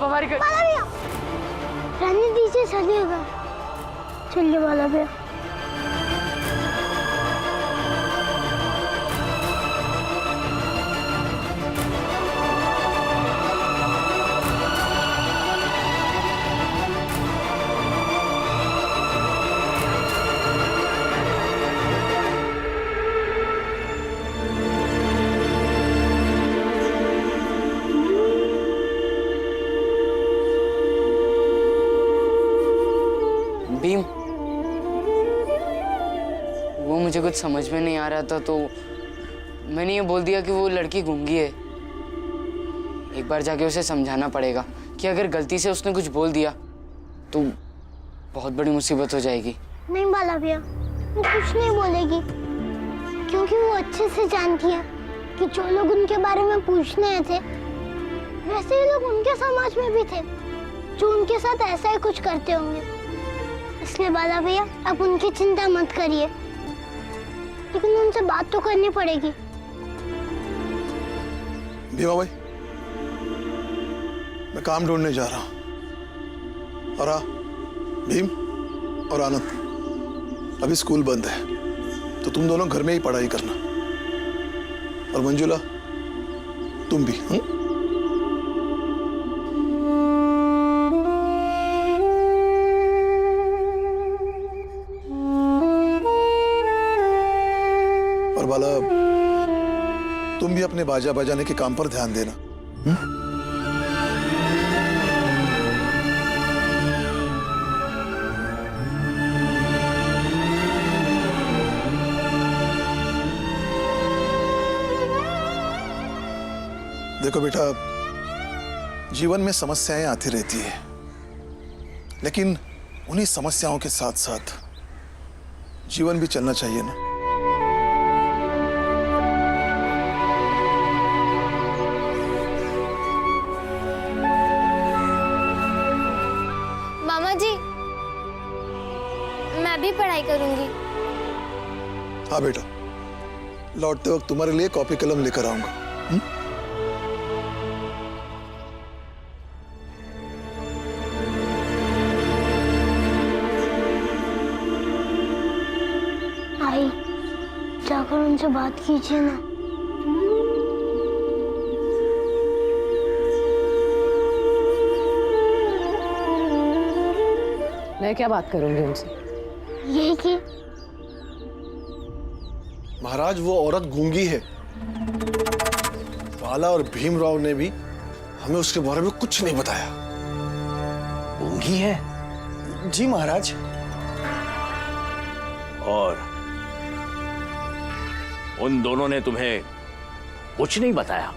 हमारी बाला भैया रहने दीजिए, चलिएगा। चलिए बाला भैया। भीम, वो मुझे कुछ समझ में नहीं आ रहा था तो मैंने ये बोल दिया कि वो लड़की गूंगी है। एक बार जाके उसे समझाना पड़ेगा कि अगर गलती से उसने कुछ बोल दिया तो बहुत बड़ी मुसीबत हो जाएगी। नहीं बाला भैया, वो कुछ नहीं बोलेगी, क्योंकि वो अच्छे से जानती है कि जो लोग उनके बारे में पूछने आए थे वैसे ही लोग उनके समाज में भी थे जो उनके साथ ऐसा ही कुछ करते होंगे। इसलिए बाला भैया आप उनकी चिंता मत करिए, लेकिन उनसे बात तो करनी पड़ेगी। भीमा भाई, मैं काम ढूंढने जा रहा हूँ। और हाँ, भीम और आनंद, अभी स्कूल बंद है तो तुम दोनों घर में ही पढ़ाई करना। और मंजुला, तुम भी। और बाला, तुम भी अपने बाजा बजाने के काम पर ध्यान देना। देखो बेटा, जीवन में समस्याएं आती रहती है, लेकिन उन्हीं समस्याओं के साथ साथ जीवन भी चलना चाहिए ना। मामा जी, मैं भी पढ़ाई करूंगी। हाँ बेटा, लौटते वक्त तुम्हारे लिए कॉपी कलम लेकर आऊंगा। आई, जाकर उनसे बात कीजिए ना। मैं क्या बात करूंगी उनसे? यही कि महाराज, वो औरत गूंगी है। बाला और भीमराव ने भी हमें उसके बारे में कुछ नहीं बताया। गूंगी है? जी महाराज। और उन दोनों ने तुम्हें कुछ नहीं बताया,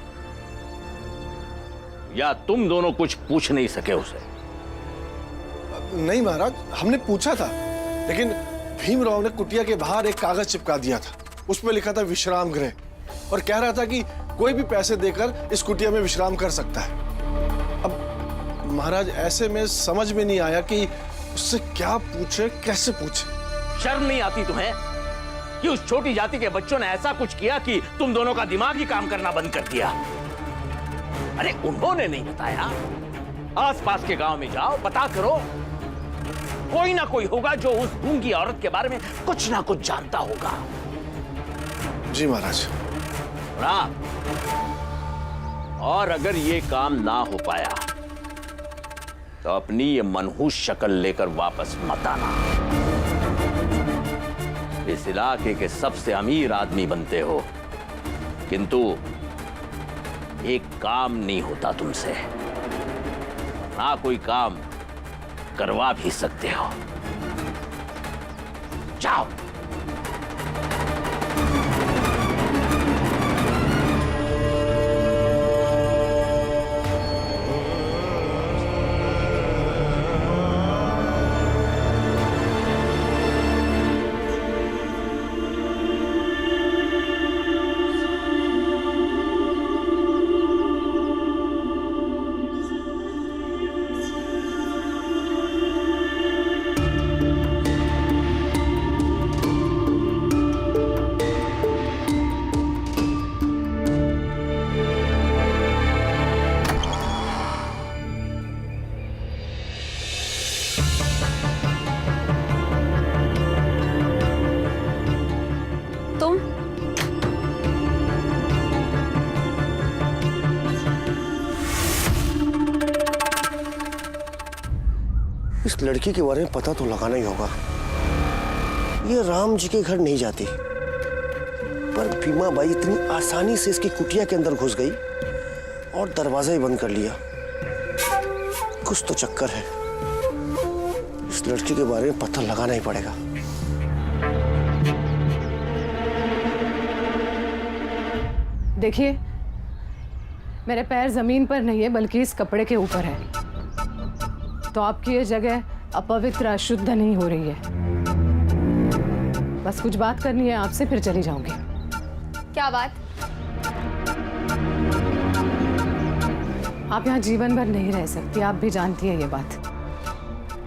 या तुम दोनों कुछ पूछ नहीं सके उसे? नहीं महाराज, हमने पूछा था, लेकिन भीमराव ने कुटिया के बाहर एक कागज चिपका दिया था। उसमें लिखा था विश्राम गृह, और कह रहा था कि कोई भी पैसे देकर इस कुटिया में विश्राम कर सकता है। अब महाराज, ऐसे में समझ में नहीं आया कि उससे क्या पूछे, कैसे पूछे। शर्म नहीं आती तुम्हें कि उस छोटी जाति के बच्चों ने ऐसा कुछ किया कि तुम दोनों का दिमाग ही काम करना बंद कर दिया? अरे उन्होंने नहीं बताया, आसपास के गांव में जाओ, पता करो, कोई ना कोई होगा जो उस गूंगी औरत के बारे में कुछ ना कुछ जानता होगा। जी महाराज। और अगर ये काम ना हो पाया तो अपनी ये मनहूस शक्ल लेकर वापस मत आना। इस इलाके के सबसे अमीर आदमी बनते हो, किंतु एक काम नहीं होता तुमसे, ना कोई काम करवा भी सकते हो। जाओ। लड़की के बारे में पता तो लगाना ही होगा। ये राम जी के घर नहीं जाती, पर भीमा बाई इतनी आसानी से इसकी कुटिया के अंदर घुस गई और दरवाजा ही बंद कर लिया। कुछ तो चक्कर है। इस लड़की के बारे में पता लगाना ही पड़ेगा। देखिए, मेरे पैर जमीन पर नहीं है बल्कि इस कपड़े के ऊपर है, तो आपकी ये जगह अपवित्र अशुद्ध नहीं हो रही है। बस कुछ बात करनी है आपसे, फिर चली जाऊंगी। क्या बात? आप यहाँ जीवन भर नहीं रह सकती, आप भी जानती है ये बात।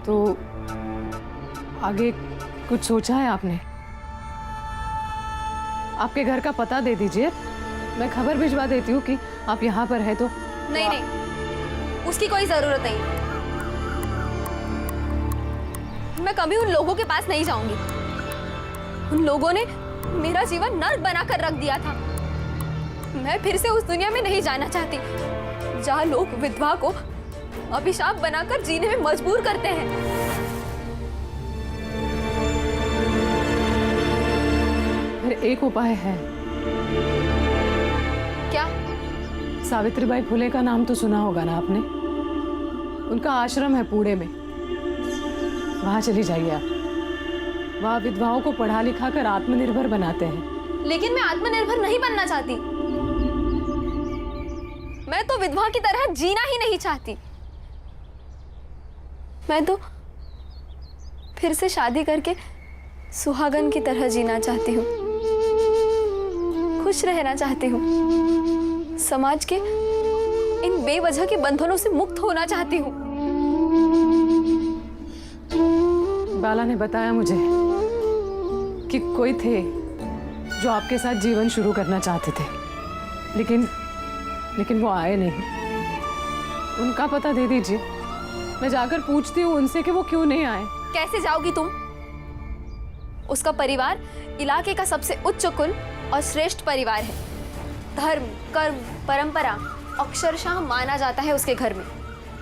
तो आगे कुछ सोचा है आपने? आपके घर का पता दे दीजिए, मैं खबर भिजवा देती हूँ कि आप यहाँ पर है। तो नहीं नहीं, उसकी कोई जरूरत नहीं। मैं कभी उन लोगों के पास नहीं जाऊंगी। उन लोगों ने मेरा जीवन नर्क बनाकर रख दिया था। मैं फिर से उस दुनिया में नहीं जाना चाहती जहाँ लोग विधवा को अभिशाप बनाकर जीने में मजबूर करते हैं। फिर एक उपाय है। क्या? सावित्रीबाई फुले का नाम तो सुना होगा ना आपने? उनका आश्रम है पुणे में, वहां चली जाइए आप। वहां विधवाओं को पढ़ा लिखा कर आत्मनिर्भर बनाते हैं। लेकिन मैं आत्मनिर्भर नहीं बनना चाहती। मैं तो विधवा की तरह जीना ही नहीं चाहती। मैं तो फिर से शादी करके सुहागन की तरह जीना चाहती हूँ, खुश रहना चाहती हूँ, समाज के इन बेवजह के बंधनों से मुक्त होना चाहती हूँ। बाला ने बताया मुझे कि कोई थे जो आपके साथ जीवन शुरू करना चाहते थे, लेकिन वो आए नहीं। उनका पता दे दीजिए, मैं जाकर पूछती हूँ उनसे कि वो क्यों नहीं आए। कैसे जाओगी तुम? उसका परिवार इलाके का सबसे उच्च कुल और श्रेष्ठ परिवार है। धर्म, कर्म, परंपरा अक्षरशः माना जाता है उसके घर में।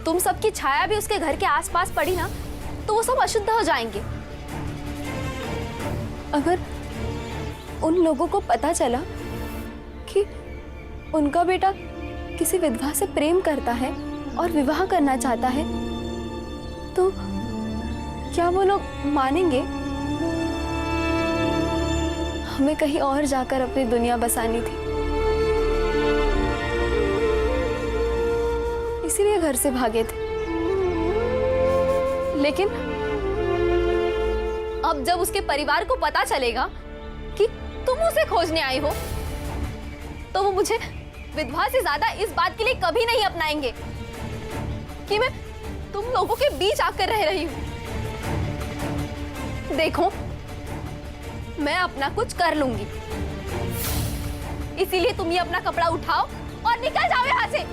तुम सबकी छाया भी उसके घर के आसपास पड़ी ना, तो वो सब अशुद्ध हो जाएंगे। अगर उन लोगों को पता चला कि उनका बेटा किसी विधवा से प्रेम करता है और विवाह करना चाहता है, तो क्या वो लोग मानेंगे? हमें कहीं और जाकर अपनी दुनिया बसानी थी, इसीलिए घर से भागे थे। लेकिन अब जब उसके परिवार को पता चलेगा कि तुम उसे खोजने आई हो, तो वो मुझे विधवा से ज्यादा इस बात के लिए कभी नहीं अपनाएंगे कि मैं तुम लोगों के बीच आकर रह रही हूं। देखो, मैं अपना कुछ कर लूंगी, इसीलिए तुम ये अपना कपड़ा उठाओ और निकल जाओ यहाँ से।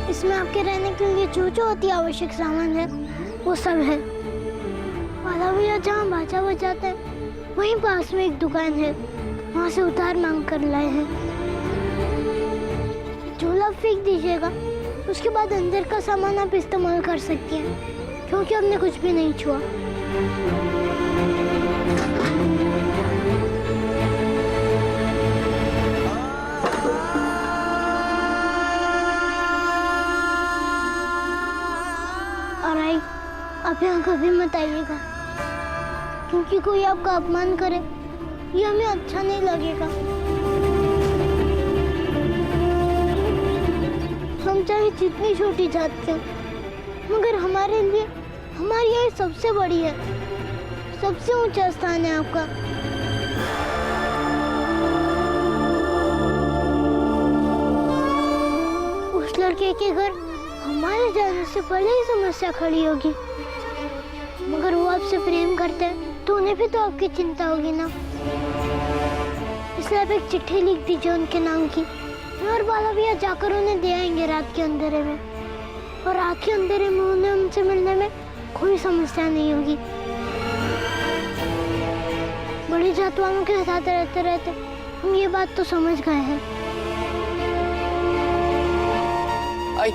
इसमें आपके रहने के लिए जो जो अति आवश्यक सामान है वो सब है। वाला भैया जहाँ बाजा बजाते हैं वहीं पास में एक दुकान है, वहाँ से उधार मांग कर लाए हैं। झोला फेंक दीजिएगा, उसके बाद अंदर का सामान आप इस्तेमाल कर सकती हैं, क्योंकि हमने कुछ भी नहीं छुआ। आप यहाँ कभी मत आइएगा, क्योंकि कोई आपका अपमान करे ये हमें अच्छा नहीं लगेगा। हम चाहे जितनी छोटी जात के, मगर हमारे लिए हमारी यही सबसे बड़ी है, सबसे ऊंचा स्थान है आपका। उस लड़के के घर हमारे जाने से पहले ही समस्या खड़ी होगी, मगर वो आपसे प्रेम करते हैं तो उन्हें भी तो आपकी चिंता होगी ना। इसलिए आप एक चिट्ठी लिख दीजिए उनके नाम की। मैं और बाला भैया जाकर उन्हें दे आएंगे रात के अंधेरे में, और रात के अंधेरे में उन्हें उनसे मिलने में कोई समस्या नहीं होगी। बड़ी जात वालों के साथ रहते रहते हम ये बात तो समझ गए हैं। आई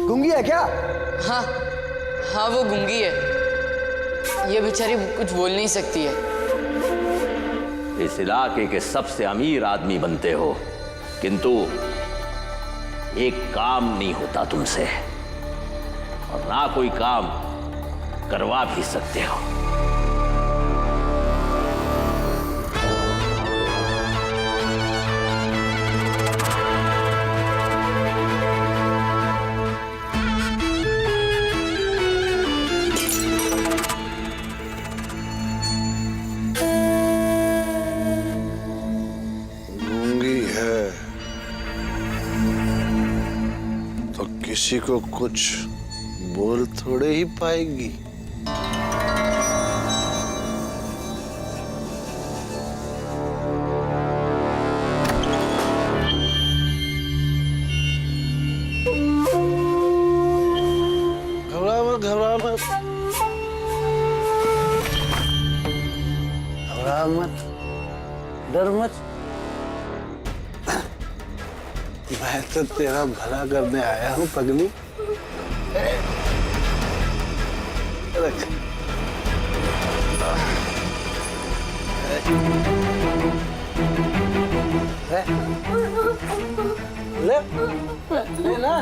गूंगी है क्या? हाँ हाँ, वो गूंगी है। ये बेचारी कुछ बोल नहीं सकती है। इस इलाके के सबसे अमीर आदमी बनते हो, किंतु एक काम नहीं होता तुमसे, और ना कोई काम करवा भी सकते हो। गूंगी है तो किसी को कुछ बोल थोड़े ही पाएगी। घबरा मत, घबरा मत, घबरा मत, डर मत। मैं तो तेरा भला करने आया हूँ पगली। रख। ले, ले ना।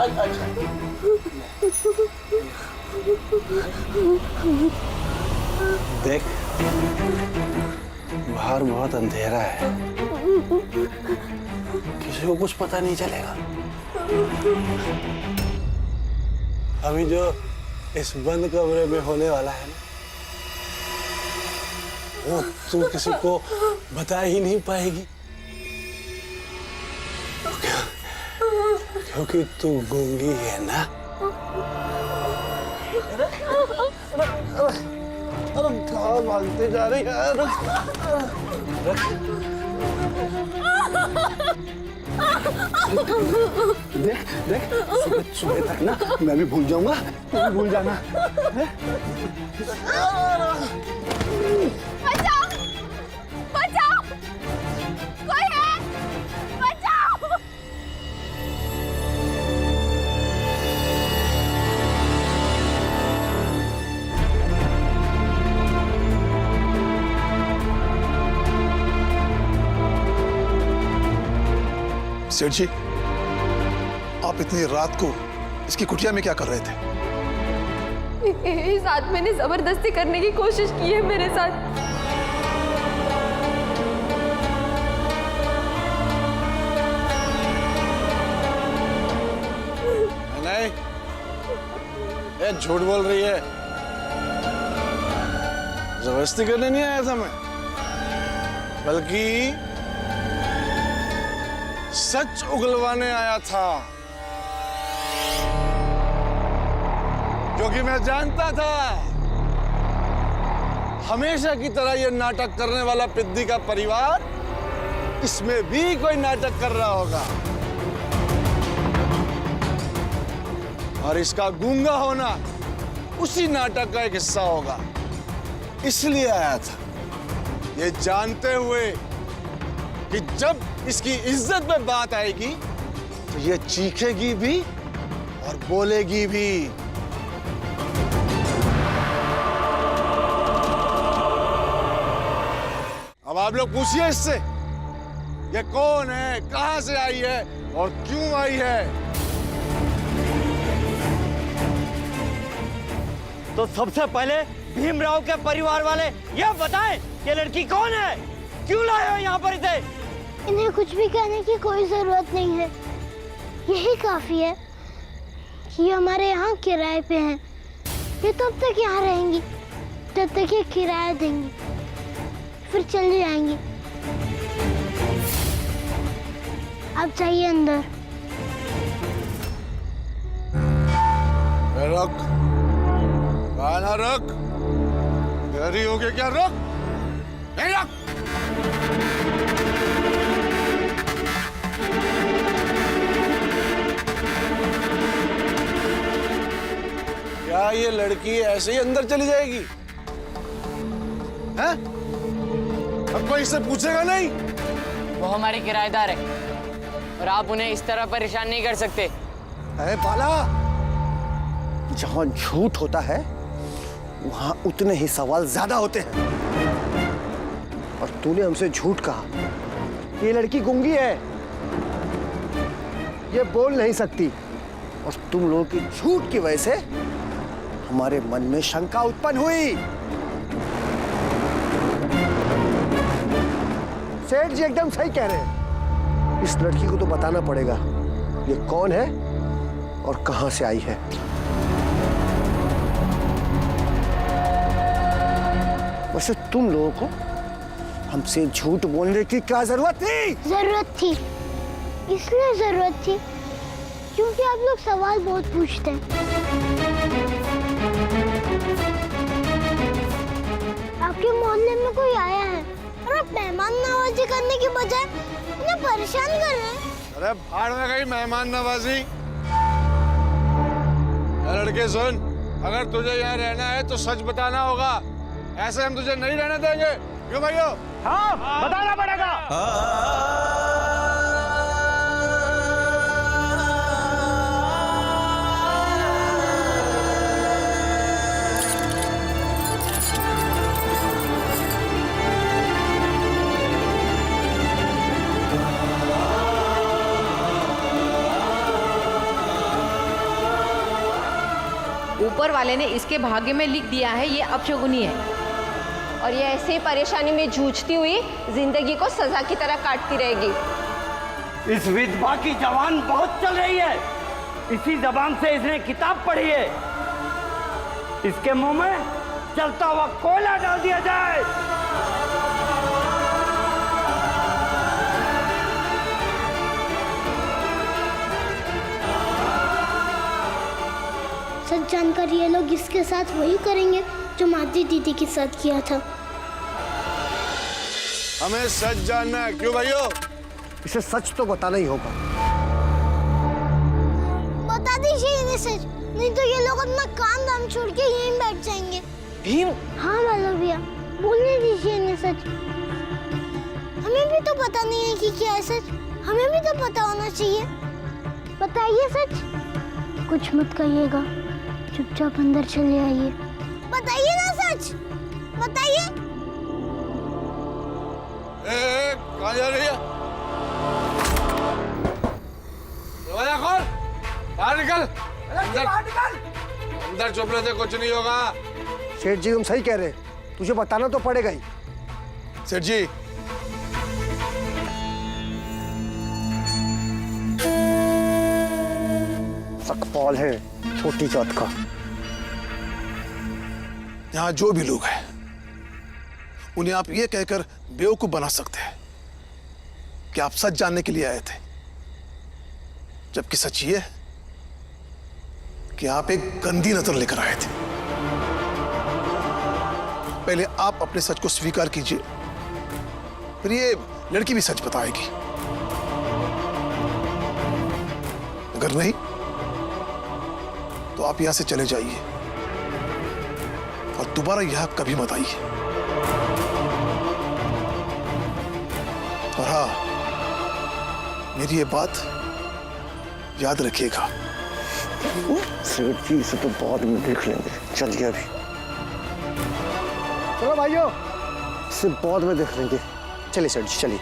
अच्छा। देख, बाहर बहुत अंधेरा है, किसी को कुछ पता नहीं चलेगा। अभी जो इस बंद कमरे में होने वाला है ना, वो तू किसी को बता ही नहीं पाएगी, क्योंकि तू गूंगी है ना। अरे कहाँ भागते जा रही है? देख देख, सुबह तक ना मैं भी भूल जाऊंगा, तू भी भूल जाना। बचाओ! बचाओ! कोई है? बचाओ! सेठ जी, आप इतनी रात को इसकी कुटिया में क्या कर रहे थे? इस आदमी ने जबरदस्ती करने की कोशिश की है मेरे साथ। नहीं, ये झूठ बोल रही है। जबरदस्ती करने नहीं आया था मैं, बल्कि सच उगलवाने आया था, क्योंकि मैं जानता था हमेशा की तरह ये नाटक करने वाला पिद्दी का परिवार इसमें भी कोई नाटक कर रहा होगा, और इसका गूंगा होना उसी नाटक का एक हिस्सा होगा। इसलिए आया था, ये जानते हुए कि जब इसकी इज्जत में बात आएगी तो ये चीखेगी भी और बोलेगी भी। अब आप लोग पूछिए इससे, ये कौन है, कहां से आई है और क्यों आई है। तो सबसे पहले भीमराव के परिवार वाले ये बताएं ये लड़की कौन है, क्यों लाए हो यहाँ पर इसे? इन्हें कुछ भी कहने की कोई जरूरत नहीं है। यही काफी है कि ये हमारे यहाँ किराए पे हैं। ये तब तक यहाँ रहेंगी जब तक ये किराया देंगी, फिर चली जाएंगी। आप जाइए अंदर। रुक, गाना रुक। गहरी हो गई क्या? रुक, नहीं रुक। क्या ये लड़की ऐसे ही अंदर चली जाएगी? हैं? अब कोई इससे पूछेगा नहीं? वो हमारे किराएदार है और आप उन्हें इस तरह परेशान नहीं कर सकते। अरे बाला, जहां झूठ होता है वहां उतने ही सवाल ज्यादा होते हैं। और तूने हमसे झूठ कहा, ये लड़की गूंगी है, ये बोल नहीं सकती। और तुम लोगों की झूठ की वजह से हमारे मन में शंका उत्पन्न हुई। सेठ जी एकदम सही कह रहे हैं। इस लड़की को तो बताना पड़ेगा ये कौन है और कहां से आई है। वैसे तुम लोगों को हमसे झूठ बोलने की क्या जरूरत थी? जरूरत थी, इसलिए जरूरत थी क्योंकि आप लोग सवाल बहुत पूछते हैं। आपके मोहल्ले में कोई आया है और आप मेहमान नवाजी करने की बजाय उन्हें परेशान कर रहे हैं। अरे भाड़ में गई मेहमान नवाजी। लड़के सुन, अगर तुझे यहाँ रहना है तो सच बताना होगा, ऐसे हम तुझे नहीं रहने देंगे। क्यों भाइयों? हाँ, बताना पड़ेगा। ऊपर वाले ने इसके भाग्य में लिख दिया है ये अपशगुनी है, और ये ऐसे ही परेशानी में जूझती हुई जिंदगी को सजा की तरह काटती रहेगी। इस विधवा की जबान बहुत चल रही है, इसी जबान से इसने किताब पढ़ी है। इसके मुंह में चलता हुआ कोयला डाल दिया जाए। सच जानकर ये लोग इसके साथ वही करेंगे जो माधवी दीदी के साथ किया था। हमें सच जानना है। क्यों भाइयों? इसे सच तो बताना ही होगा। बता दीजिए इन्हें सच, नहीं तो ये लोग अपना काम धाम छोड़ के यहीं बैठ जाएंगे। भीम, हाँ वाला भैया, बोलने दीजिए इन्हें सच। हमें भी तो पता नहीं है कि क्या है सच, हमें भी तो पता होना चाहिए। बताइए सच, कुछ मत कहिएगा, चुपचाप अंदर चले आइए। बताइए ना सच, बताइए। कहाँ जा रही है? दरवाजा खोल, बाहर निकल। अंदर चुप रहे थे, कुछ नहीं होगा। सेठ जी तुम सही कह रहे हैं, तुझे बताना तो पड़ेगा ही। सेठ जी, सकपाल है छोटी जात का। यहाँ जो भी लोग हैं उन्हें आप ये कहकर बेवकूफ बना सकते हैं कि आप सच जानने के लिए आए थे, जबकि सच ये है कि आप एक गंदी नजर लेकर आए थे। पहले आप अपने सच को स्वीकार कीजिए, फिर ये लड़की भी सच बताएगी। अगर नहीं तो आप यहां से चले जाइए और दोबारा यहां कभी मत आइए। और हाँ, मेरी ये बात याद रखिएगा। सेठ जी इसे तो बाद में देख लेंगे, चलिए अभी। चलो भाइयों, इसे बाद में देख लेंगे। चलिए सेठ जी चलिए।